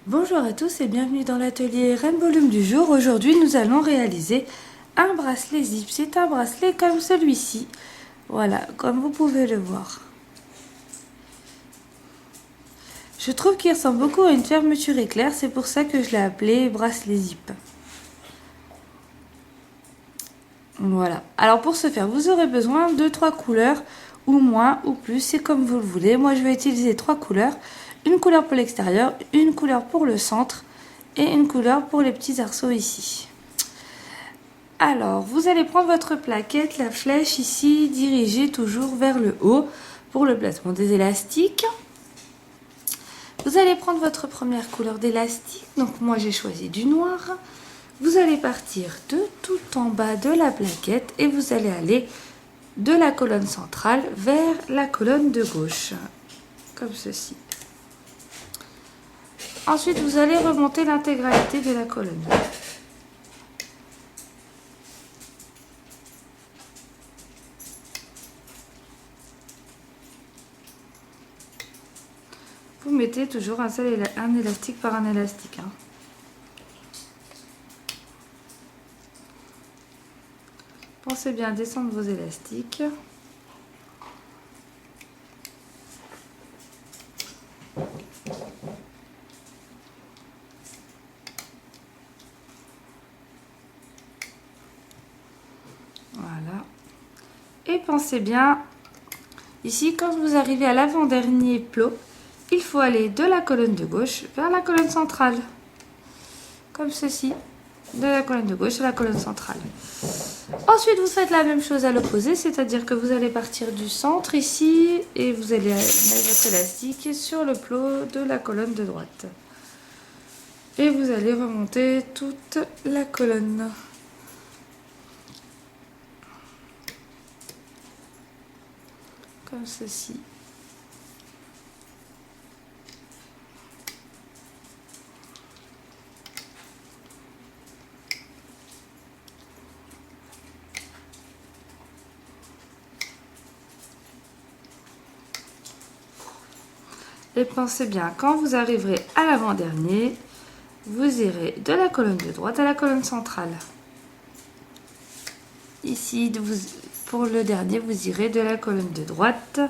Bonjour à tous et bienvenue dans l'atelier Rainbow Loom du jour. Aujourd'hui nous allons réaliser un bracelet zip. C'est un bracelet comme celui-ci. Voilà, comme vous pouvez le voir. Je trouve qu'il ressemble beaucoup à une fermeture éclair, c'est pour ça que je l'ai appelé bracelet zip. Voilà, alors pour ce faire vous aurez besoin de 3 couleurs ou moins ou plus, c'est comme vous le voulez. Moi je vais utiliser 3 couleurs, une couleur pour l'extérieur, une couleur pour le centre et une couleur pour les petits arceaux ici. Alors vous allez prendre votre plaquette, la flèche ici dirigée toujours vers le haut pour le placement des élastiques. Vous allez prendre votre première couleur d'élastique, donc moi j'ai choisi du noir. Vous allez partir de tout en bas de la plaquette et vous allez aller de la colonne centrale vers la colonne de gauche, comme ceci. Ensuite, vous allez remonter l'intégralité de la colonne. Vous mettez toujours un élastique par un élastique. Pensez bien à descendre vos élastiques. Voilà. Et pensez bien, ici, quand vous arrivez à l'avant-dernier plot, il faut aller de la colonne de gauche vers la colonne centrale. Comme ceci. De la colonne de gauche à la colonne centrale. Ensuite, vous faites la même chose à l'opposé, c'est-à-dire que vous allez partir du centre ici et vous allez mettre votre élastique sur le plot de la colonne de droite. Et vous allez remonter toute la colonne. Comme ceci. Et pensez bien, quand vous arriverez à l'avant-dernier, vous irez de la colonne de droite à la colonne centrale. Ici, pour le dernier, vous irez de la colonne de droite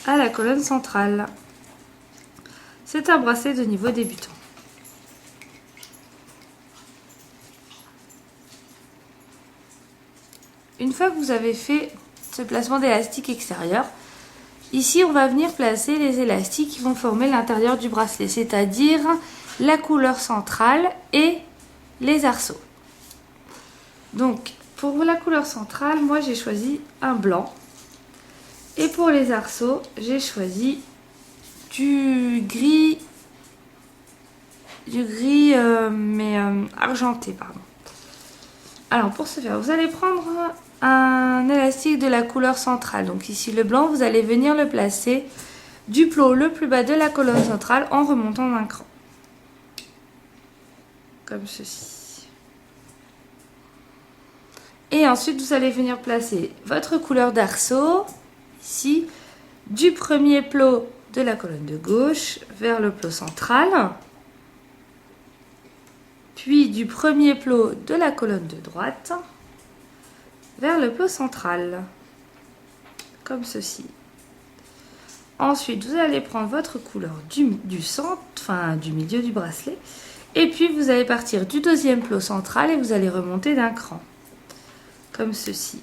à la colonne centrale. C'est un bracelet de niveau débutant. Une fois que vous avez fait ce placement d'élastique extérieur, ici on va venir placer les élastiques qui vont former l'intérieur du bracelet, c'est-à-dire la couleur centrale et les arceaux. Donc pour la couleur centrale, moi j'ai choisi un blanc. Et pour les arceaux, j'ai choisi du gris mais argenté, pardon. Alors pour ce faire, vous allez prendre un élastique de la couleur centrale. Donc ici le blanc, vous allez venir le placer du plot le plus bas de la colonne centrale en remontant d'un cran. Comme ceci. Et ensuite, vous allez venir placer votre couleur d'arceau, ici, du premier plot de la colonne de gauche vers le plot central. Puis du premier plot de la colonne de droite vers le plot central, comme ceci. Ensuite, vous allez prendre votre couleur du centre, enfin du milieu du bracelet, et puis vous allez partir du deuxième plot central et vous allez remonter d'un cran, comme ceci.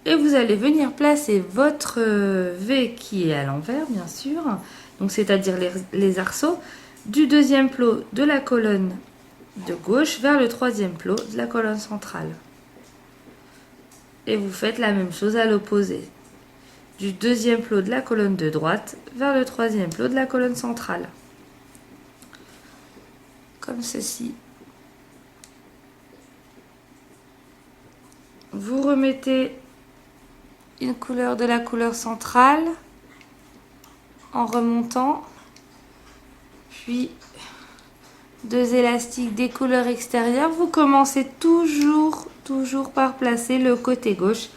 Et vous allez venir placer votre V qui est à l'envers, bien sûr, donc c'est-à-dire les arceaux, du deuxième plot de la colonne de gauche vers le troisième plot de la colonne centrale. Et vous faites la même chose à l'opposé. Du deuxième plot de la colonne de droite vers le troisième plot de la colonne centrale. Comme ceci. Vous remettez une couleur de la couleur centrale en remontant. Puis 2 élastiques des couleurs extérieures. Vous commencez toujours par placer le côté gauche.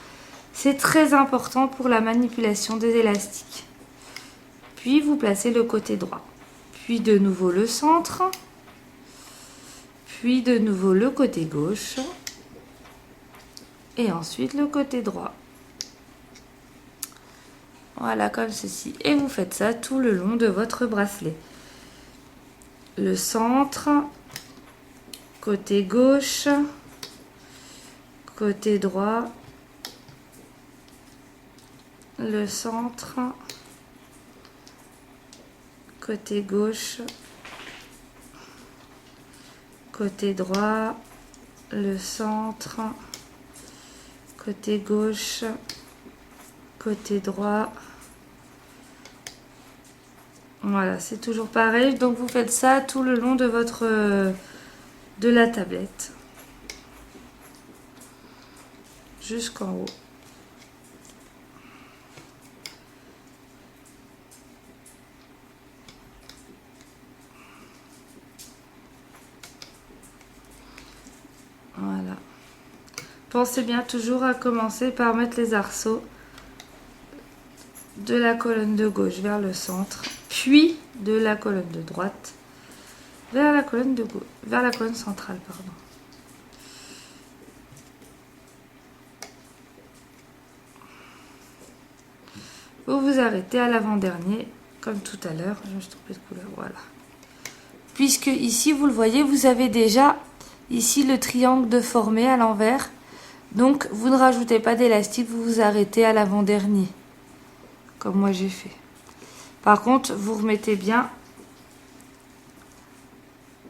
C'est très important pour la manipulation des élastiques. Puis vous placez le côté droit. puis de nouveau le centre, puis de nouveau le côté gauche et ensuite le côté droit. Voilà, comme ceci. Et vous faites ça tout le long de votre bracelet. Le centre, côté gauche, côté droit, le centre, côté gauche, côté droit, le centre, côté gauche, côté droit. Voilà, c'est toujours pareil. Donc vous faites ça tout le long de de la tablette jusqu'en haut. Voilà. Pensez bien toujours à commencer par mettre les arceaux de la colonne de gauche vers le centre, puis de la colonne de droite vers la colonne de gauche, vers la colonne centrale, pardon. Vous vous arrêtez à l'avant-dernier, comme tout à l'heure. Je me suis trompée de couleur, voilà. Puisque ici, vous le voyez, vous avez déjà ici le triangle de formé à l'envers. Donc, vous ne rajoutez pas d'élastique, vous vous arrêtez à l'avant-dernier, comme moi j'ai fait. Par contre, vous remettez bien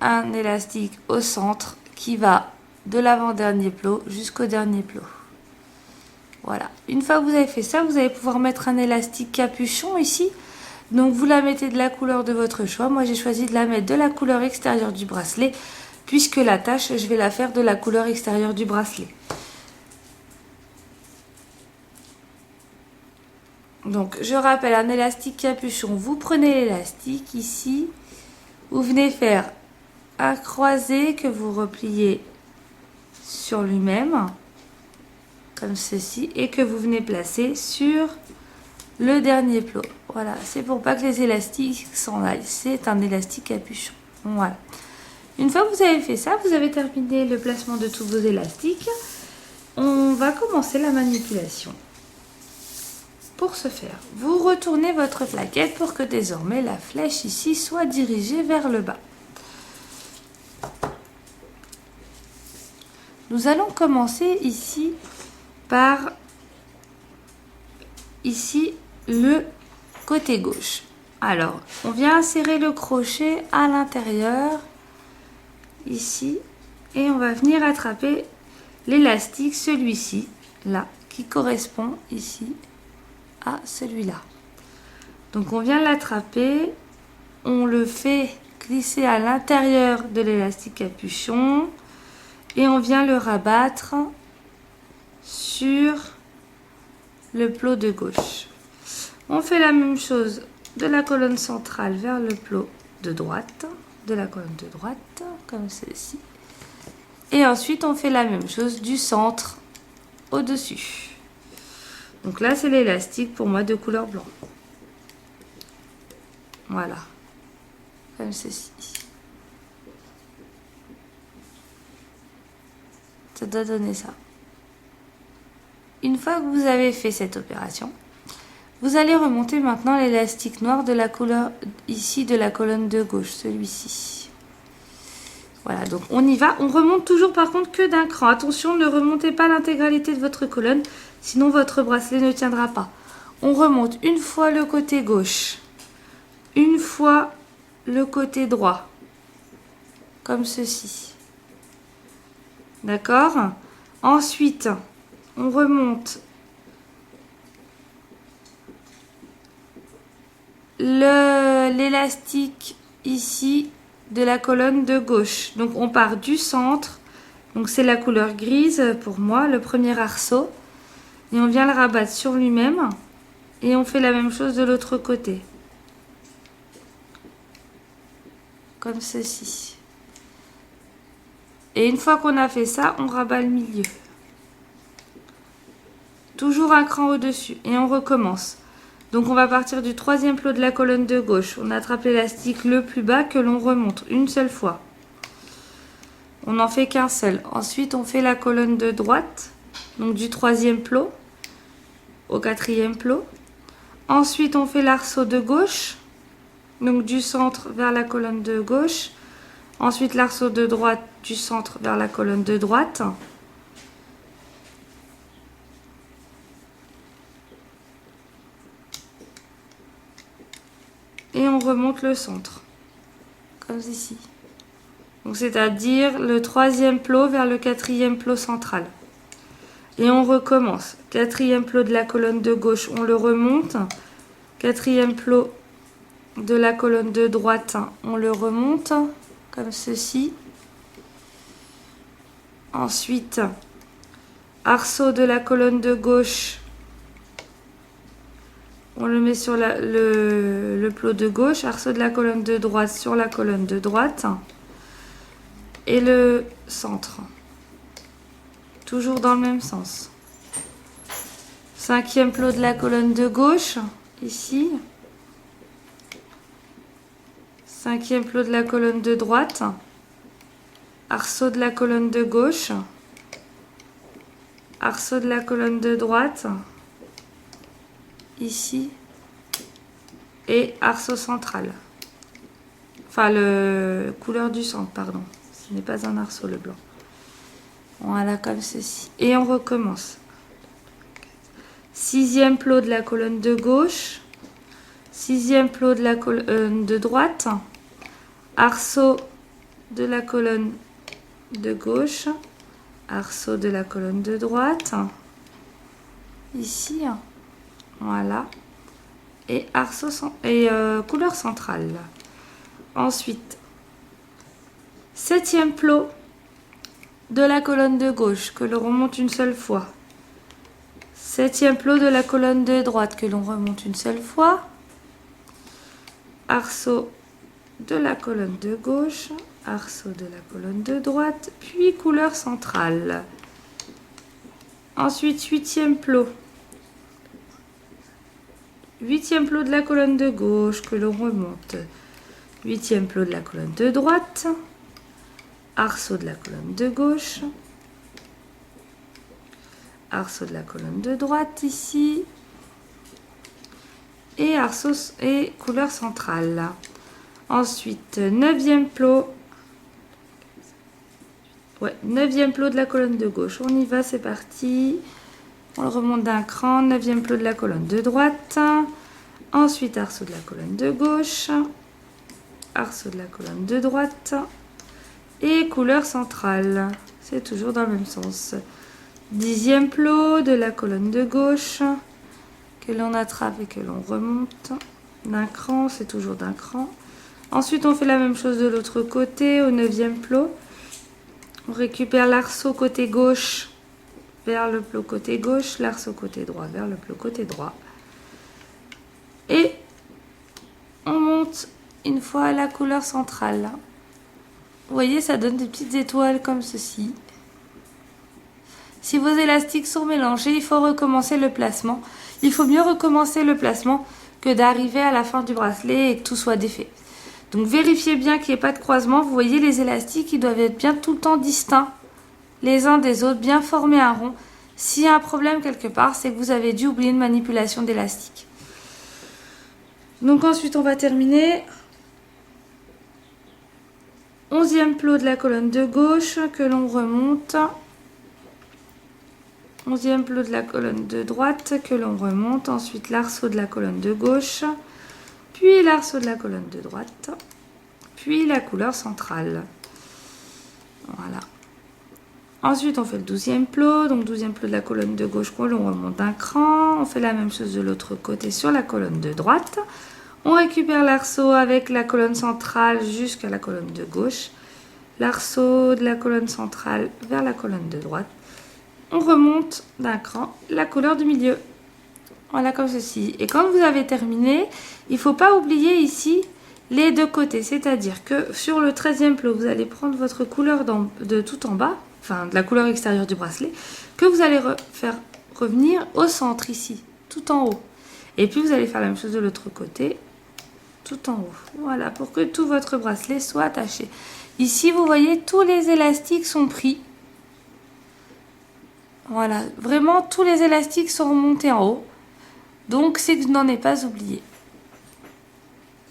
un élastique au centre qui va de l'avant-dernier plot jusqu'au dernier plot. Voilà. Une fois que vous avez fait ça, vous allez pouvoir mettre un élastique capuchon ici. Donc, vous la mettez de la couleur de votre choix. Moi, j'ai choisi de la mettre de la couleur extérieure du bracelet, puisque la tâche, je vais la faire de la couleur extérieure du bracelet. Donc, je rappelle un élastique capuchon. Vous prenez l'élastique ici. Vous venez faire un croisé que vous repliez sur lui-même, comme ceci, et que vous venez placer sur le dernier plot. Voilà, c'est pour pas que les élastiques s'en aillent. C'est un élastique capuchon. Voilà. Une fois que vous avez fait ça, vous avez terminé le placement de tous vos élastiques. On va commencer la manipulation. Pour ce faire, vous retournez votre plaquette pour que désormais la flèche ici soit dirigée vers le bas. Nous allons commencer ici par ici le côté gauche. Alors, on vient insérer le crochet à l'intérieur ici et on va venir attraper l'élastique, celui-ci, là, qui correspond ici à celui-là. Donc on vient l'attraper, on le fait glisser à l'intérieur de l'élastique capuchon et on vient le rabattre sur le plot de gauche. On fait la même chose de la colonne centrale vers le plot de droite, de la colonne de droite, comme ceci. Et ensuite on fait la même chose du centre au-dessus. Donc là, c'est l'élastique pour moi de couleur blanc. Voilà. Comme ceci. Ça doit donner ça. Une fois que vous avez fait cette opération, vous allez remonter maintenant l'élastique noir de la couleur ici de la colonne de gauche, celui-ci. Voilà, donc on y va. On remonte toujours par contre que d'un cran. Attention, ne remontez pas l'intégralité de votre colonne, sinon votre bracelet ne tiendra pas. On remonte une fois le côté gauche, une fois le côté droit, comme ceci. D'accord? Ensuite, on remonte l'élastique ici de la colonne de gauche. Donc on part du centre, donc c'est la couleur grise pour moi, le premier arceau, et on vient le rabattre sur lui-même et on fait la même chose de l'autre côté, comme ceci. Et une fois qu'on a fait ça, on rabat le milieu, toujours un cran au-dessus, et on recommence. Donc on va partir du troisième plot de la colonne de gauche. On attrape l'élastique le plus bas que l'on remonte une seule fois. On n'en fait qu'un seul. Ensuite on fait la colonne de droite, donc du troisième plot au quatrième plot. Ensuite on fait l'arceau de gauche, donc du centre vers la colonne de gauche. Ensuite l'arceau de droite du centre vers la colonne de droite. Et on remonte le centre, comme ici. Donc c'est-à-dire le troisième plot vers le quatrième plot central. Et on recommence. Quatrième plot de la colonne de gauche, on le remonte. Quatrième plot de la colonne de droite, on le remonte, comme ceci. Ensuite, arceau de la colonne de gauche, on le met sur le plot de gauche, arceau de la colonne de droite sur la colonne de droite et le centre. Toujours dans le même sens. Cinquième plot de la colonne de gauche, ici. Cinquième plot de la colonne de droite. Arceau de la colonne de gauche. Arceau de la colonne de droite. Ici. Et arceau central. Enfin, le couleur du centre, pardon. Ce n'est pas un arceau, le blanc. Voilà, comme ceci. Et on recommence. Sixième plot de la colonne de gauche. Sixième plot de la colonne de droite. Arceau de la colonne de gauche. Arceau de la colonne de droite. Ici. Voilà. Et arceau et couleur centrale. Ensuite, septième plot de la colonne de gauche que l'on remonte une seule fois. Septième plot de la colonne de droite que l'on remonte une seule fois. Arceau de la colonne de gauche, arceau de la colonne de droite, puis couleur centrale. Ensuite, huitième plot. Huitième plot de la colonne de gauche que l'on remonte. Huitième plot de la colonne de droite. Arceau de la colonne de gauche. Arceau de la colonne de droite ici. Et arceau et couleur centrale. Ensuite, neuvième plot. Ouais, neuvième plot de la colonne de gauche. On y va, c'est parti. On le remonte d'un cran. Neuvième plot de la colonne de droite. Ensuite, arceau de la colonne de gauche. Arceau de la colonne de droite. Et couleur centrale. C'est toujours dans le même sens. Dixième plot de la colonne de gauche. Que l'on attrape et que l'on remonte. D'un cran, c'est toujours d'un cran. Ensuite, on fait la même chose de l'autre côté, au neuvième plot. On récupère l'arceau côté gauche vers le plot côté gauche, l'arceau côté droit vers le plot côté droit. Et on monte une fois à la couleur centrale. Vous voyez, ça donne des petites étoiles comme ceci. Si vos élastiques sont mélangés, il faut recommencer le placement. Il faut mieux recommencer le placement que d'arriver à la fin du bracelet et que tout soit défait. Donc vérifiez bien qu'il n'y ait pas de croisement. Vous voyez, les élastiques, ils doivent être bien tout le temps distincts les uns des autres, bien former un rond. S'il y a un problème quelque part, c'est que vous avez dû oublier une manipulation d'élastique. Donc ensuite, on va terminer. 11e plot de la colonne de gauche que l'on remonte. 11e plot de la colonne de droite que l'on remonte. Ensuite, l'arceau de la colonne de gauche. Puis l'arceau de la colonne de droite. Puis la couleur centrale. Voilà. Ensuite, on fait le 12e plot. Donc 12e plot de la colonne de gauche que l'on remonte d'un cran. On fait la même chose de l'autre côté sur la colonne de droite. On récupère l'arceau avec la colonne centrale jusqu'à la colonne de gauche. L'arceau de la colonne centrale vers la colonne de droite. On remonte d'un cran la couleur du milieu. Voilà, comme ceci. Et quand vous avez terminé, il ne faut pas oublier ici les deux côtés. C'est-à-dire que sur le 13e plot, vous allez prendre votre couleur de tout en bas, enfin de la couleur extérieure du bracelet, que vous allez faire revenir au centre ici, tout en haut. Et puis vous allez faire la même chose de l'autre côté, tout en haut. Voilà, pour que tout votre bracelet soit attaché. Ici, vous voyez, tous les élastiques sont pris. Voilà, vraiment, tous les élastiques sont remontés en haut. Donc, c'est que je n'en ai pas oublié.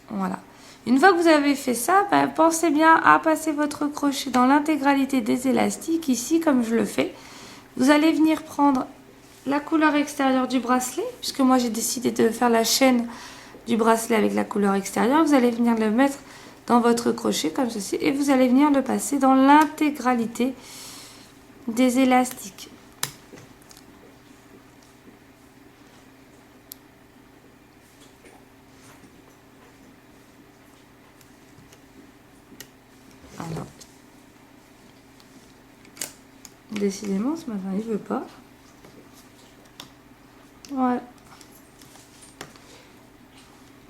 Voilà. Une fois que vous avez fait ça, ben, pensez bien à passer votre crochet dans l'intégralité des élastiques. Ici, comme je le fais, vous allez venir prendre la couleur extérieure du bracelet, puisque moi j'ai décidé de faire la chaîne du bracelet avec la couleur extérieure. Vous allez venir le mettre dans votre crochet comme ceci et vous allez venir le passer dans l'intégralité des élastiques. Alors, décidément ce matin il veut pas. Ouais.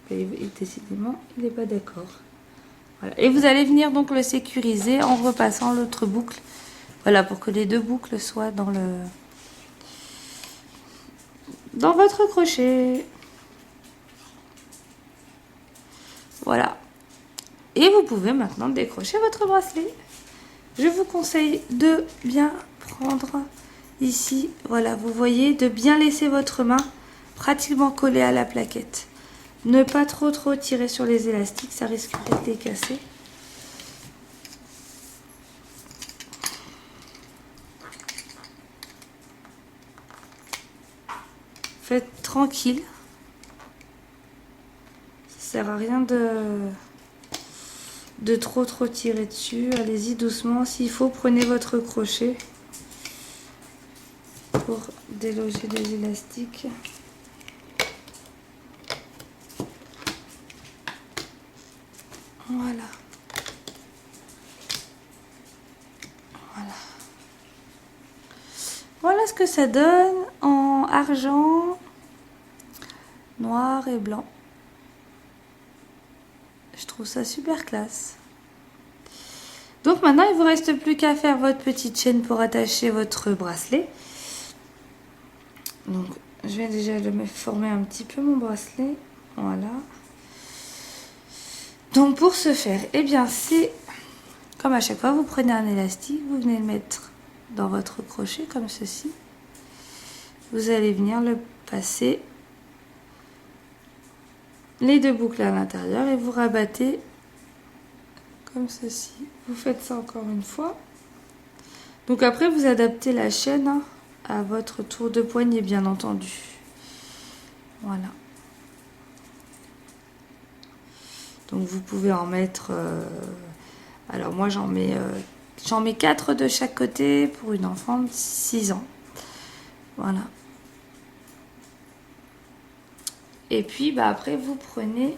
Et décidément, il n'est pas d'accord. Voilà. Et vous allez venir donc le sécuriser en repassant l'autre boucle. Voilà, pour que les deux boucles soient dans votre crochet. Voilà. Et vous pouvez maintenant décrocher votre bracelet. Je vous conseille de bien prendre ici, voilà, vous voyez, de bien laisser votre main pratiquement collée à la plaquette. Ne pas trop tirer sur les élastiques, ça risque de les casser. Faites tranquille. Ça sert à rien de trop tirer dessus. Allez-y doucement. S'il faut, prenez votre crochet pour déloger les élastiques. Voilà. Voilà. Voilà ce que ça donne en argent, noir et blanc. Je trouve ça super classe. Donc maintenant, il ne vous reste plus qu'à faire votre petite chaîne pour attacher votre bracelet. Donc, je vais déjà le former un petit peu mon bracelet. Voilà. Donc, pour ce faire, eh bien, c'est comme à chaque fois, vous prenez un élastique, vous venez le mettre dans votre crochet comme ceci. Vous allez venir le passer les deux boucles à l'intérieur et vous rabattez comme ceci. Vous faites ça encore une fois. Donc après, vous adaptez la chaîne à votre tour de poignet, bien entendu. Voilà. Donc vous pouvez en mettre... alors moi, j'en mets 4 de chaque côté pour une enfant de 6 ans. Voilà. Et puis, bah, après, vous prenez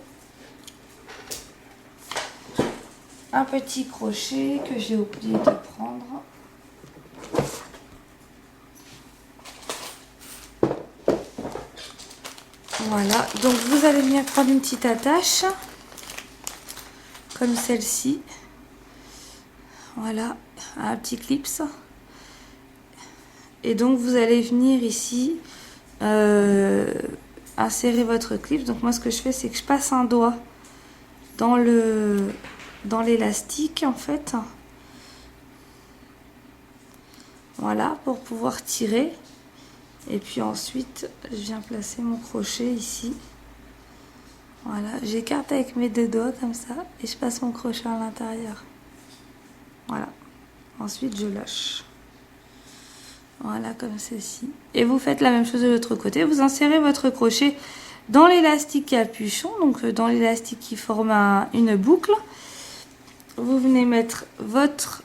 un petit crochet que j'ai oublié de prendre. Voilà, donc vous allez venir prendre une petite attache, comme celle-ci. Voilà, un petit clips. Et donc vous allez venir ici insérer votre clip. Donc moi ce que je fais, c'est que je passe un doigt dans l'élastique en fait. Voilà, pour pouvoir tirer. Et puis ensuite, je viens placer mon crochet ici. Voilà, j'écarte avec mes deux doigts comme ça et je passe mon crochet à l'intérieur. Voilà. Ensuite, je lâche. Voilà, comme ceci. Et vous faites la même chose de l'autre côté. Vous insérez votre crochet dans l'élastique capuchon, donc dans l'élastique qui forme une boucle. Vous venez mettre votre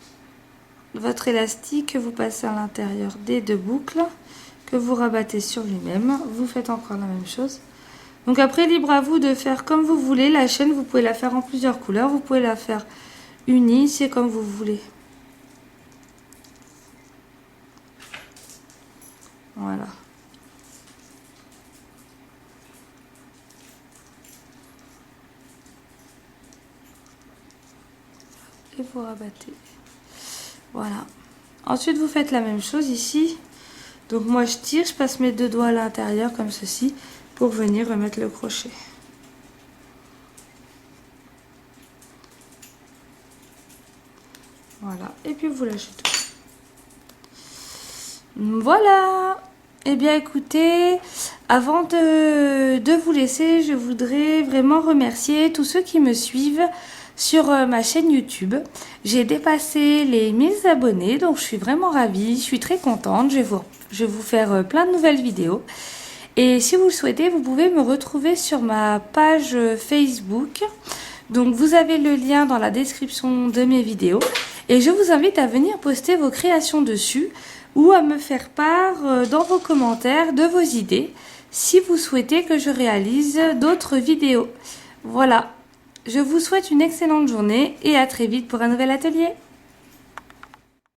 élastique que vous passez à l'intérieur des deux boucles, que vous rabattez sur lui-même. Vous faites encore la même chose. Donc après, libre à vous de faire comme vous voulez. La chaîne, vous pouvez la faire en plusieurs couleurs. Vous pouvez la faire unie, c'est comme vous voulez. Voilà. Et vous rabattez. Voilà. Ensuite, vous faites la même chose ici. Donc moi, je tire, je passe mes deux doigts à l'intérieur comme ceci. pour venir remettre le crochet. Voilà, et puis vous lâchez tout. Voilà. Eh bien écoutez, avant de vous laisser, je voudrais vraiment remercier tous ceux qui me suivent sur ma chaîne YouTube. J'ai dépassé les 1000 abonnés, donc je suis vraiment ravie, je suis très contente. Je vais vous faire plein de nouvelles vidéos. Et si vous le souhaitez, vous pouvez me retrouver sur ma page Facebook. Donc vous avez le lien dans la description de mes vidéos. Et je vous invite à venir poster vos créations dessus ou à me faire part dans vos commentaires de vos idées si vous souhaitez que je réalise d'autres vidéos. Voilà, je vous souhaite une excellente journée et à très vite pour un nouvel atelier.